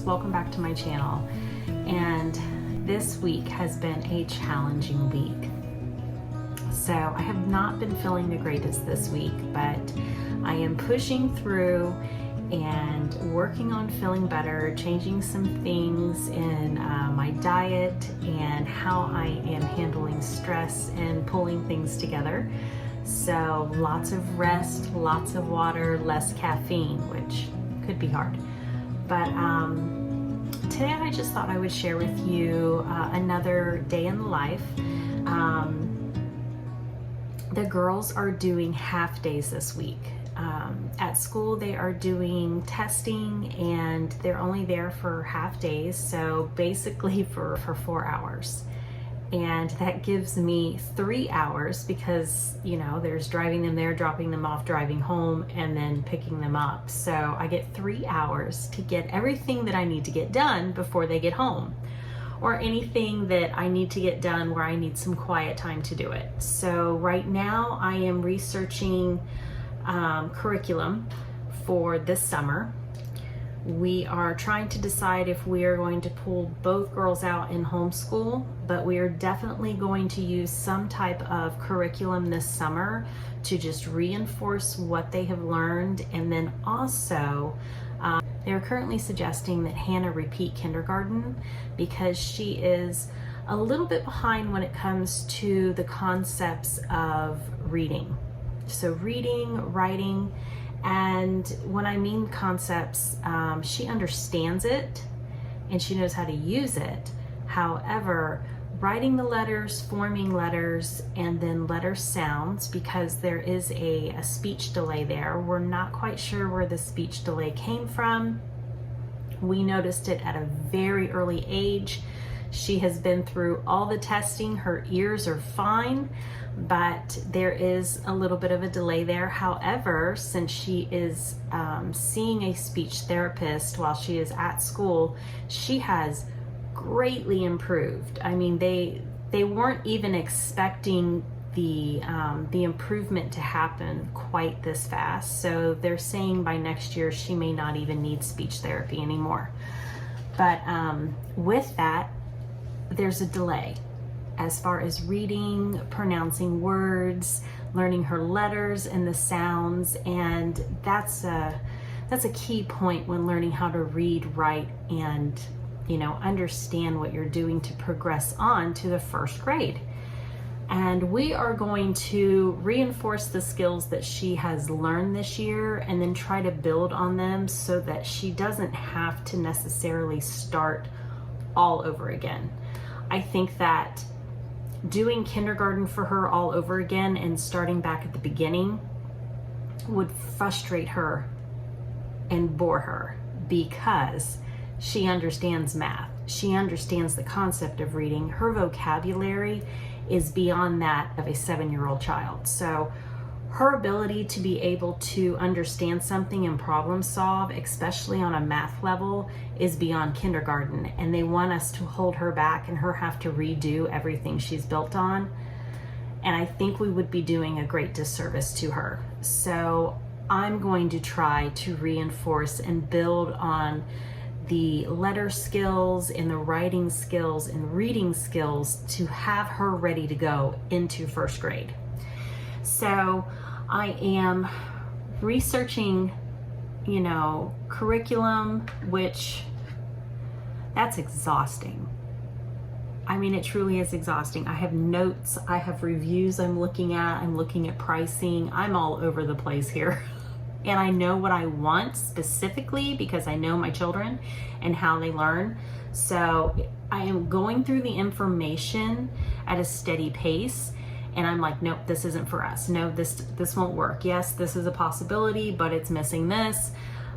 welcome back to my channel. And this week has been a challenging week. So I have not been feeling the greatest this week, but I am pushing through and working on feeling better, changing some things in my diet and how I am handling stress and pulling things together. So lots of rest, lots of water, less caffeine, which could be hard. But today I just thought I would share with you another day in the life. The girls are doing half days this week. At school they are doing testing and they're only there for half days, so basically for 4 hours. And that gives me 3 hours because, you know, there's driving them there, dropping them off, driving home, and then picking them up. So I get 3 hours to get everything that I need to get done before they get home, or anything that I need to get done where I need some quiet time to do it. So right now I am researching curriculum for this summer. We are trying to decide if we are going to pull both girls out in homeschool, but we are definitely going to use some type of curriculum this summer to just reinforce what they have learned. And then also, they're currently suggesting that Hannah repeat kindergarten because she is a little bit behind when it comes to the concepts of reading. So reading, writing, and when I mean concepts, she understands it and she knows how to use it. However, writing the letters, forming letters, and then letter sounds, because there is a speech delay there. We're not quite sure where the speech delay came from. We noticed it at a very early age. She has been through all the testing. Her ears are fine, but there is a little bit of a delay there. However, since she is seeing a speech therapist while she is at school, she has greatly improved. I mean, they weren't even expecting the improvement to happen quite this fast. So they're saying by next year she may not even need speech therapy anymore. But with that, there's a delay as far as reading, pronouncing words, learning her letters and the sounds, and that's a key point when learning how to read, write, and, you know, understand what you're doing to progress on to the first grade. And we are going to reinforce the skills that she has learned this year and then try to build on them so that she doesn't have to necessarily start all over again. I think that doing kindergarten for her all over again and starting back at the beginning would frustrate her and bore her because she understands math. She understands the concept of reading. Her vocabulary is beyond that of a 7-year-old child. So her ability to be able to understand something and problem solve, especially on a math level, is beyond kindergarten. And they want us to hold her back and her have to redo everything she's built on. And I think we would be doing a great disservice to her. So I'm going to try to reinforce and build on the letter skills and the writing skills and reading skills to have her ready to go into first grade. So I am researching, you know, curriculum, which that's exhausting. I mean, it truly is exhausting. I have notes, I have reviews I'm looking at pricing. I'm all over the place here. And I know what I want specifically because I know my children and how they learn. So I am going through the information at a steady pace. And I'm like, nope, this isn't for us. No, this won't work. Yes, this is a possibility, but it's missing this.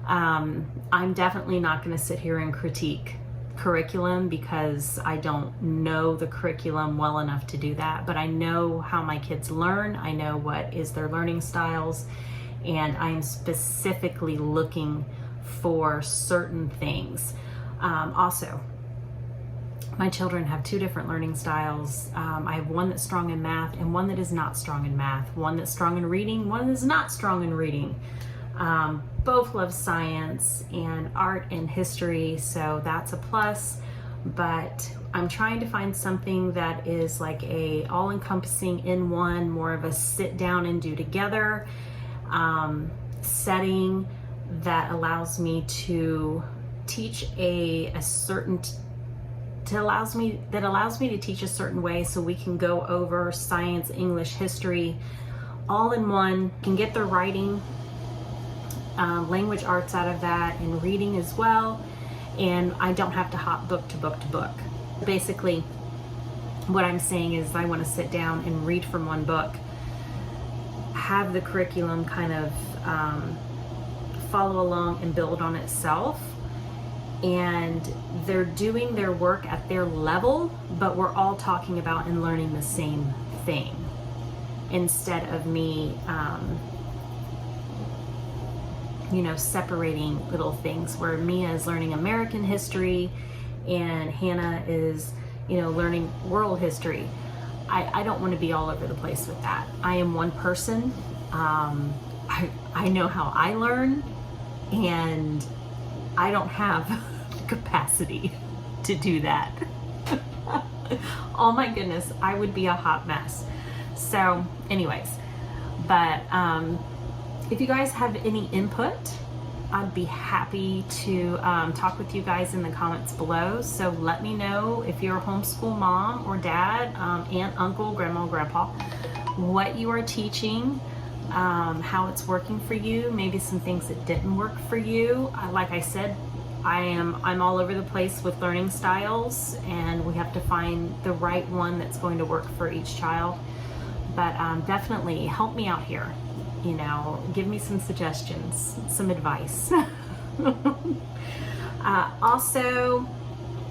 I'm definitely not going to sit here and critique curriculum because I don't know the curriculum well enough to do that. But I know how my kids learn. I know what is their learning styles. And I'm specifically looking for certain things. Also, my children have 2 different learning styles. I have one that's strong in math and one that is not strong in math. One that's strong in reading, one that's not strong in reading. Both love science and art and history, so that's a plus. But I'm trying to find something that is like a all-encompassing in one, more of a sit down and do together setting that allows me to teach allows me to teach a certain way, so we can go over science, English, history all in one, can get the writing, language arts out of that, and reading as well, and I don't have to hop book to book to book. Basically, what I'm saying is I want to sit down and read from one book, have the curriculum kind of follow along and build on itself, and they're doing their work at their level, but we're all talking about and learning the same thing, instead of me separating little things where Mia is learning American history and Hannah is learning world history. I don't want to be all over the place with that. I am one person. I know how I learn, and I don't have the capacity to do that. Oh my goodness, I would be a hot mess. So anyways, but if you guys have any input, I'd be happy to talk with you guys in the comments below. So let me know if you're a homeschool mom or dad, aunt, uncle, grandma, grandpa, what you are teaching, how it's working for you, maybe some things that didn't work for you. Like I said, I'm all over the place with learning styles, and we have to find the right one that's going to work for each child. But definitely help me out here. Give me some suggestions, some advice. Also,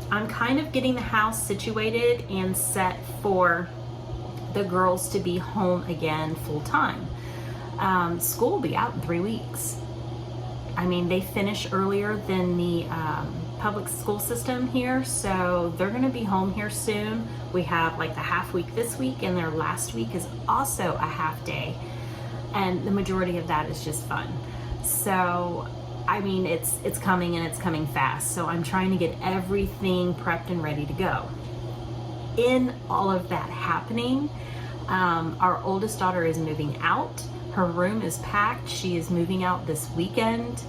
I'm kind of getting the house situated and set for the girls to be home again full time. School will be out in 3 weeks. I mean, they finish earlier than the public school system here, so they're going to be home here soon. We have like the half week this week, and their last week is also a half day. And the majority of that is just fun. So, I mean, it's coming, and it's coming fast. So I'm trying to get everything prepped and ready to go. In all of that happening, our oldest daughter is moving out. Her room is packed. She is moving out this weekend,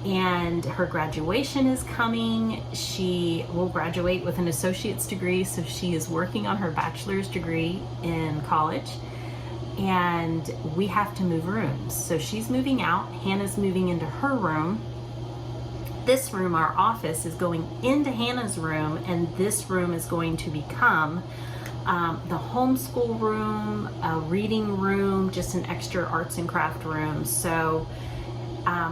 and her graduation is coming. She will graduate with an associate's degree, so she is working on her bachelor's degree in college. And we have to move rooms. So she's moving out, Hannah's moving into her room. This room, our office, is going into Hannah's room, and this room is going to become the homeschool room, a reading room, just an extra arts and craft room. So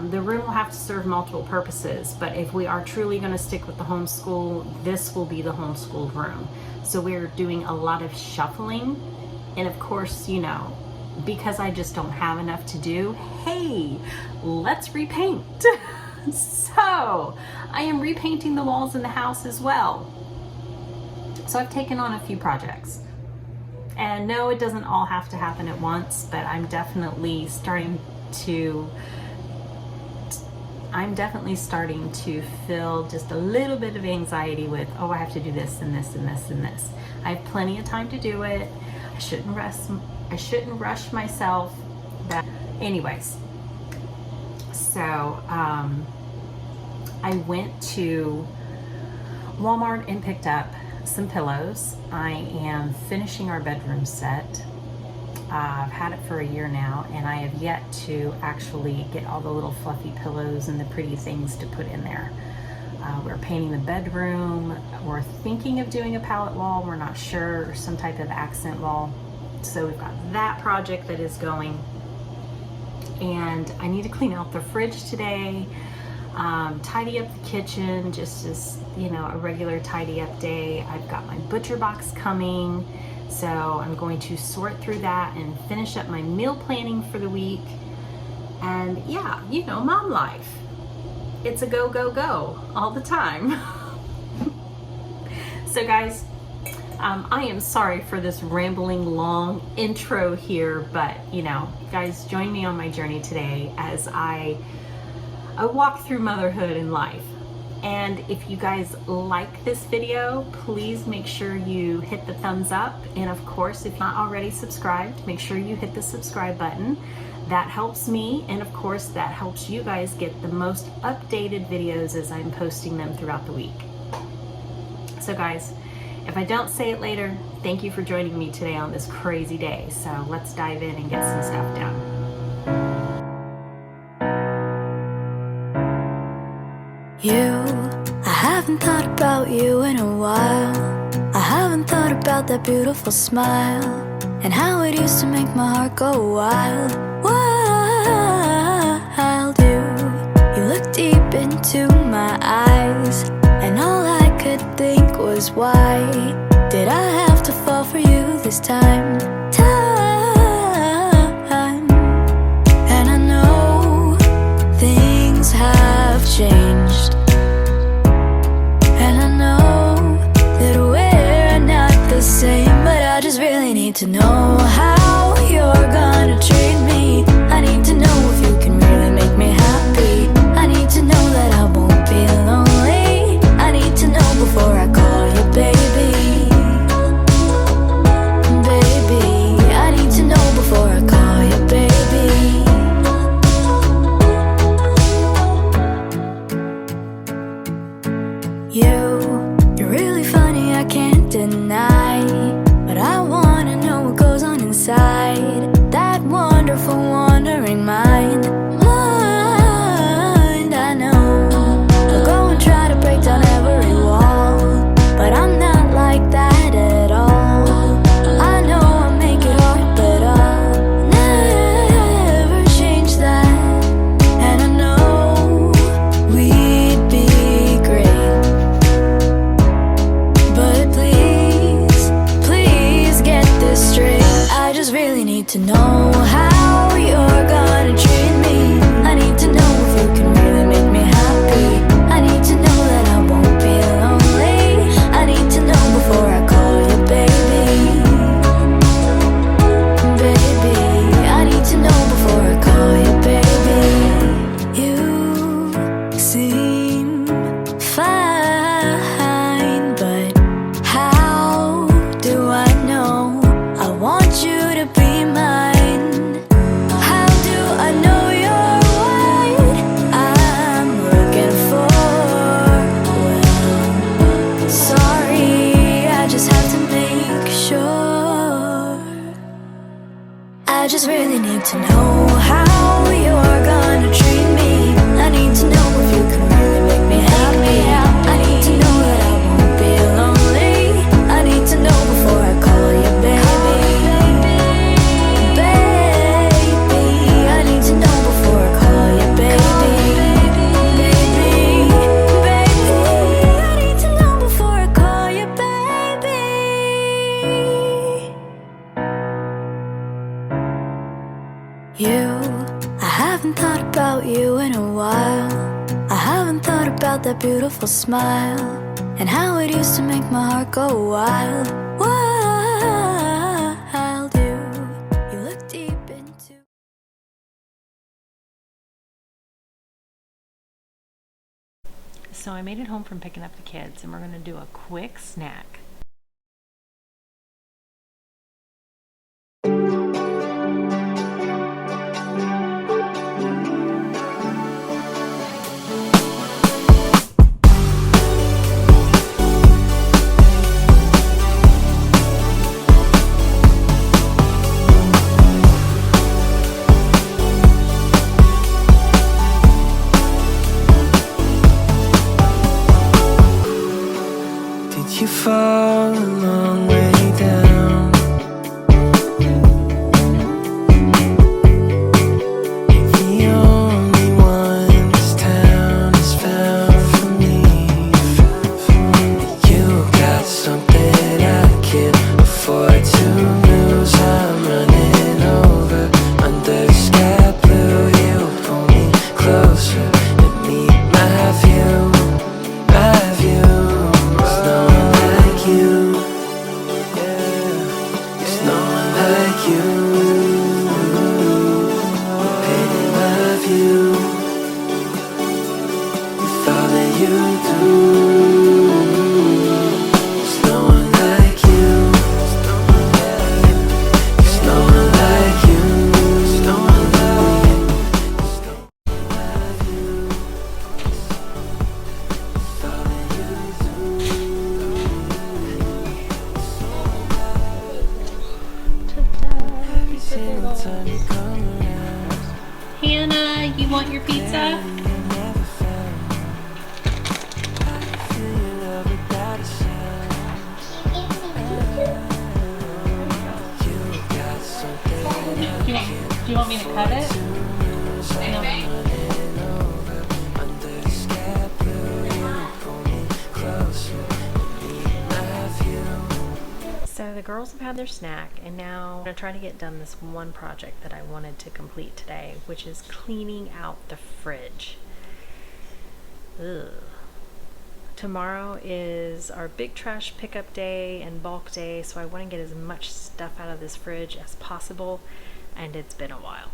the room will have to serve multiple purposes, but if we are truly going to stick with the homeschool, this will be the homeschool room. So we're doing a lot of shuffling. And of course, because I just don't have enough to do, hey, let's repaint. So I am repainting the walls in the house as well. So I've taken on a few projects. And no, it doesn't all have to happen at once, but I'm definitely starting to feel just a little bit of anxiety with, I have to do this and this and this and this. I have plenty of time to do it. I shouldn't rush myself. But anyways, so I went to Walmart and picked up some pillows. I am finishing our bedroom set. I've had it for a year now, and I have yet to actually get all the little fluffy pillows and the pretty things to put in there. We're painting the bedroom. We're thinking of doing a palette wall. We're not sure, or some type of accent wall. So we've got that project that is going. And I need to clean out the fridge today, tidy up the kitchen, just as, a regular tidy up day. I've got my butcher box coming. So I'm going to sort through that and finish up my meal planning for the week. And yeah, mom life. It's a go, go, go all the time. So guys, I am sorry for this rambling long intro here, but you know, guys, join me on my journey today as I walk through motherhood and life. And if you guys like this video, please make sure you hit the thumbs up. And of course, if you're not already subscribed, make sure you hit the subscribe button. That helps me, and of course, that helps you guys get the most updated videos as I'm posting them throughout the week. So guys, if I don't say it later, thank you for joining me today on this crazy day. So let's dive in and get some stuff done. I haven't thought about you in a while. I haven't thought about that beautiful smile and how it used to make my heart go wild, wild. You looked deep into my eyes, and all I could think was, why did I have to fall for you this time? And I know things have changed, and I know that we're not the same, but I just really need to know how you're gonna treat me. I need to know if you can really make me happy. I need to know that I won't be lonely. I need to know before I call you baby. Baby, I need to know before I call you baby. You're really funny, I can't deny, but I wanna know what goes on inside that wonderful wandering mind. I know I'll go and try to break down every wall, but I'm not like that at all. I know I'll make it hard, but I'll never change that. And I know we'd be great, but please get this straight. I just really need to know how you're gonna treat me. I need to know if you can really make me happy. I need to know that I won't be lonely. I need to know before I call you baby. Baby, I need to know before I call you baby. You seem fine, but how do I know I want you to be mine? How do I know you're what I'm looking for? Well, sorry, I just have to make sure. I just really need to know how you're gonna treat me. I need to know if you can really make me happy. I need to know that I won't be lonely. I need to know before I call you baby. Baby, I need to know before I call you baby. Baby, I need to know before I call you baby. I haven't thought about you in a while. I haven't thought about that beautiful smile and how it used to make my heart go wild, wild. You look deep into. So I made it home from picking up the kids, and we're gonna do a quick snack. You fall Hannah, you want your pizza? Do you want me to cut it? So the girls have had their snack, and now I'm going to try to get done this one project that I wanted to complete today, which is cleaning out the fridge. Ugh. Tomorrow is our big trash pickup day and bulk day, so I want to get as much stuff out of this fridge as possible, and it's been a while.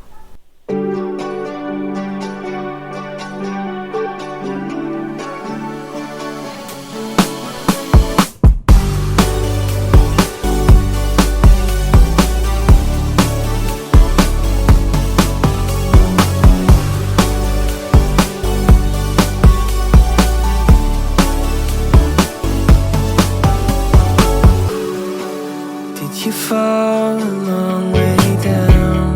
You fall a long way down.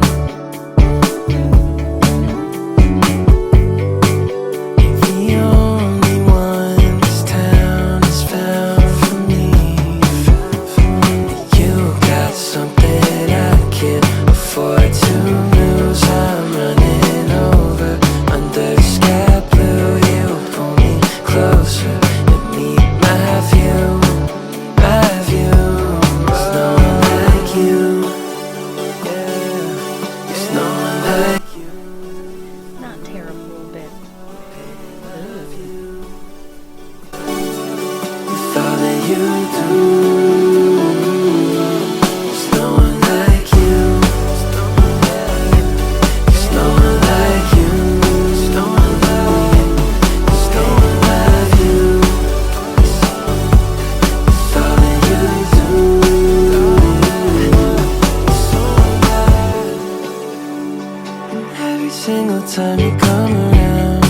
You're the only one this town has found for me. You got something I can't afford to lose. I'm running over under the sky blue. You pull me closer and meet my view. My view. Not terrible, but with all that you do, there's no one like you. There's no one like you. There's no one like you. With all that you do, and every single time you come around,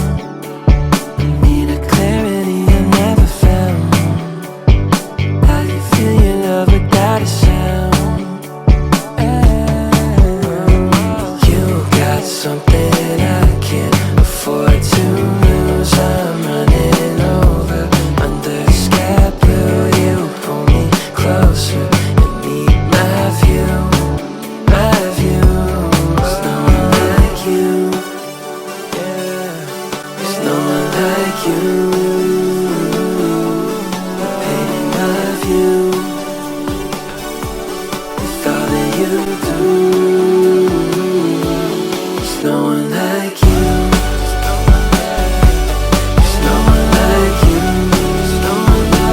I need a clarity I never found. How do you feel your love without a sound? You got something I can't afford to lose. I'm running over under the sky blue. You pull me closer and meet my view. My view. There's no one like you. There's no one like you. Painting my view. With all that you do, there's no one like you. There's no one like you. There's no one like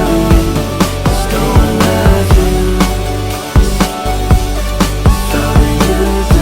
you. With all that you do.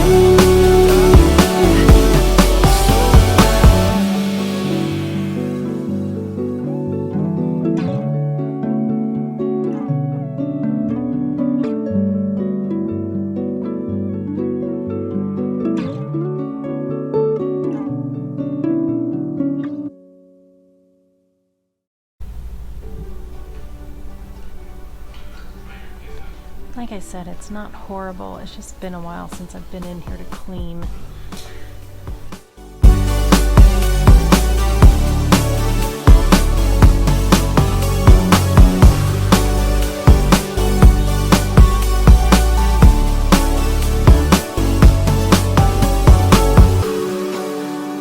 like I said, it's not horrible. It's just been a while since I've been in here to clean.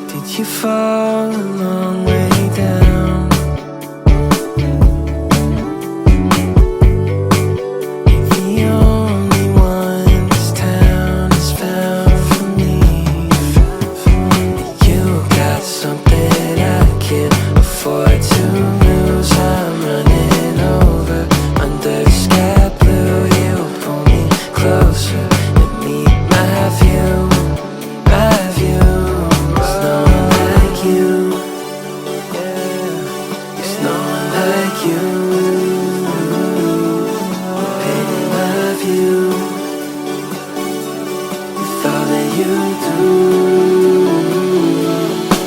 Did you fall a long way down? You're the only one this town has found for me. You got something I can't afford to lose. I'm running over under the sky blue. You pull me closer and meet my view. My view. There's no one like you. There's no one like you. Painting my view. With all that you do,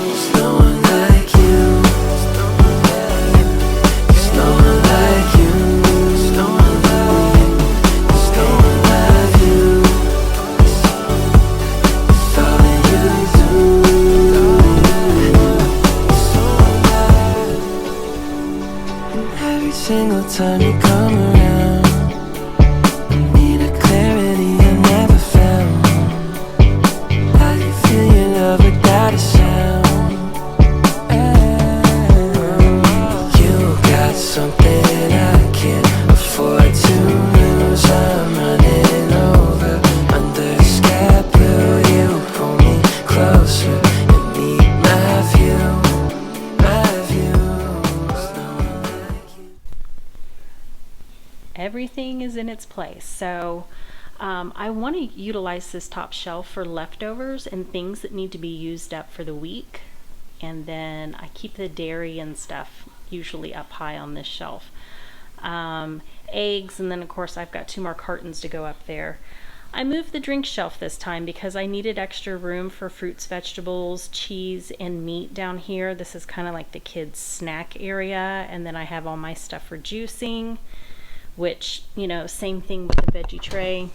there's no one like you. There's no one like you. There's no one like you. There's no one like you. everything is in its place. So I want to utilize this top shelf for leftovers and things that need to be used up for the week. And then I keep the dairy and stuff usually up high on this shelf. Eggs, and then of course I've got 2 more cartons to go up there. I moved the drink shelf this time because I needed extra room for fruits, vegetables, cheese, and meat down here. This is kind of like the kids' snack area, and then I have all my stuff for juicing, which, you know, same thing with the veggie tray.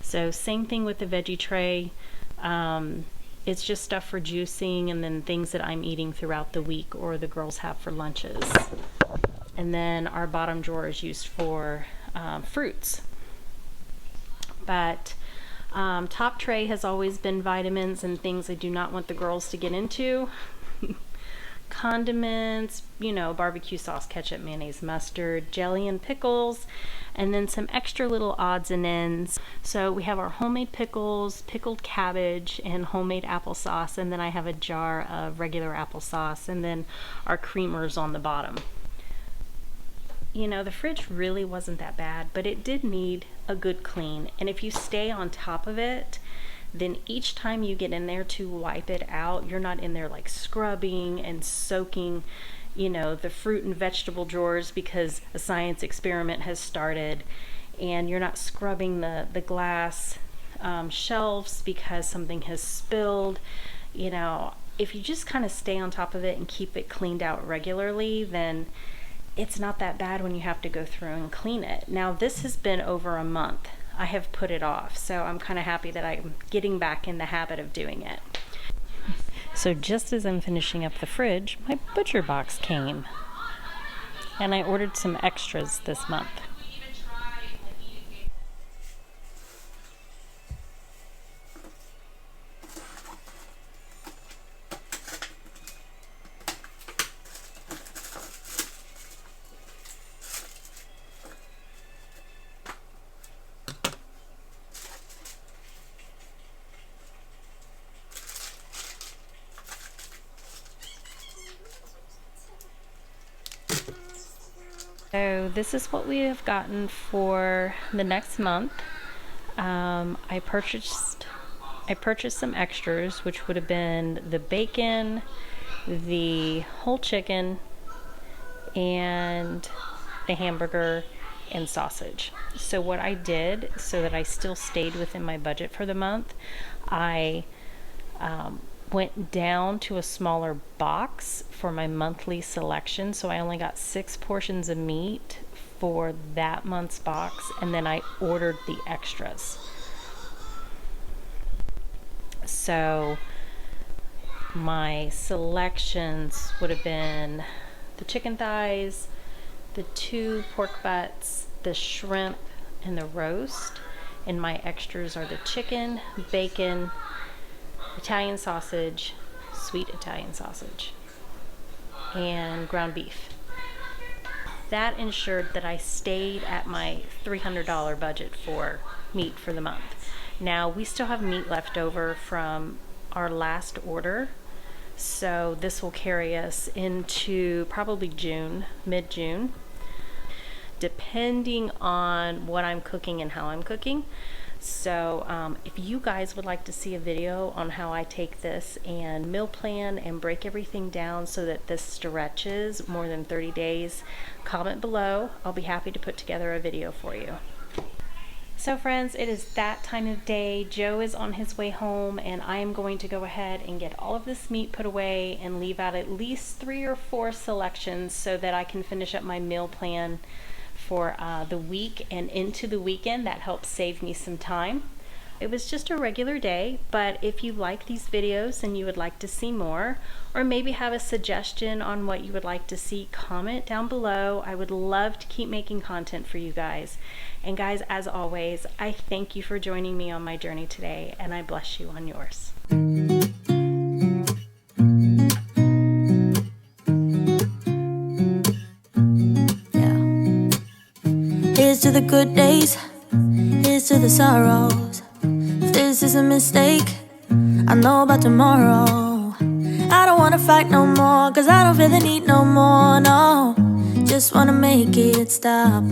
So same thing with the veggie tray. It's just stuff for juicing and then things that I'm eating throughout the week or the girls have for lunches. And then our bottom drawer is used for fruits. But top tray has always been vitamins and things I do not want the girls to get into. Condiments, you know, barbecue sauce, ketchup, mayonnaise, mustard, jelly and pickles, and then some extra little odds and ends. So we have our homemade pickles, pickled cabbage, and homemade applesauce, and then I have a jar of regular applesauce, and then our creamers on the bottom. You know, the fridge really wasn't that bad, but it did need a good clean. And if you stay on top of it, then each time you get in there to wipe it out, you're not in there like scrubbing and soaking, you know, the fruit and vegetable drawers because a science experiment has started, and you're not scrubbing the glass shelves because something has spilled. You know, if you just kind of stay on top of it and keep it cleaned out regularly, then it's not that bad when you have to go through and clean it. Now this has been over a month. I have put it off, so I'm kind of happy that I'm getting back in the habit of doing it. So just as I'm finishing up the fridge, my butcher box came, and I ordered some extras this month. So this is what we have gotten for the next month. I purchased some extras, which would have been the bacon, the whole chicken, and the hamburger and sausage. So what I did, so that I still stayed within my budget for the month, I went down to a smaller box for my monthly selection. So I only got 6 portions of meat for that month's box, and then I ordered the extras. So my selections would have been the chicken thighs, the 2 pork butts, the shrimp, and the roast. And my extras are the chicken, bacon, Italian sausage, sweet Italian sausage, and ground beef. That ensured that I stayed at my $300 budget for meat for the month. Now we still have meat left over from our last order, so this will carry us into probably June, mid-June, depending on what I'm cooking and how I'm cooking. So if you guys would like to see a video on how I take this and meal plan and break everything down so that this stretches more than 30 days, comment below. I'll be happy to put together a video for you. So friends, it is that time of day. Joe is on his way home, and I am going to go ahead and get all of this meat put away and leave out at least 3 or 4 selections so that I can finish up my meal plan for the week and into the weekend. That helps save me some time. It was just a regular day, but if you like these videos and you would like to see more, or maybe have a suggestion on what you would like to see, comment down below. I would love to keep making content for you guys. And guys, as always, I thank you for joining me on my journey today, and I bless you on yours. Here's to the good days, here's to the sorrows. If this is a mistake, I know about tomorrow. I don't wanna fight no more, cause I don't feel the need no more, no. Just wanna make it stop.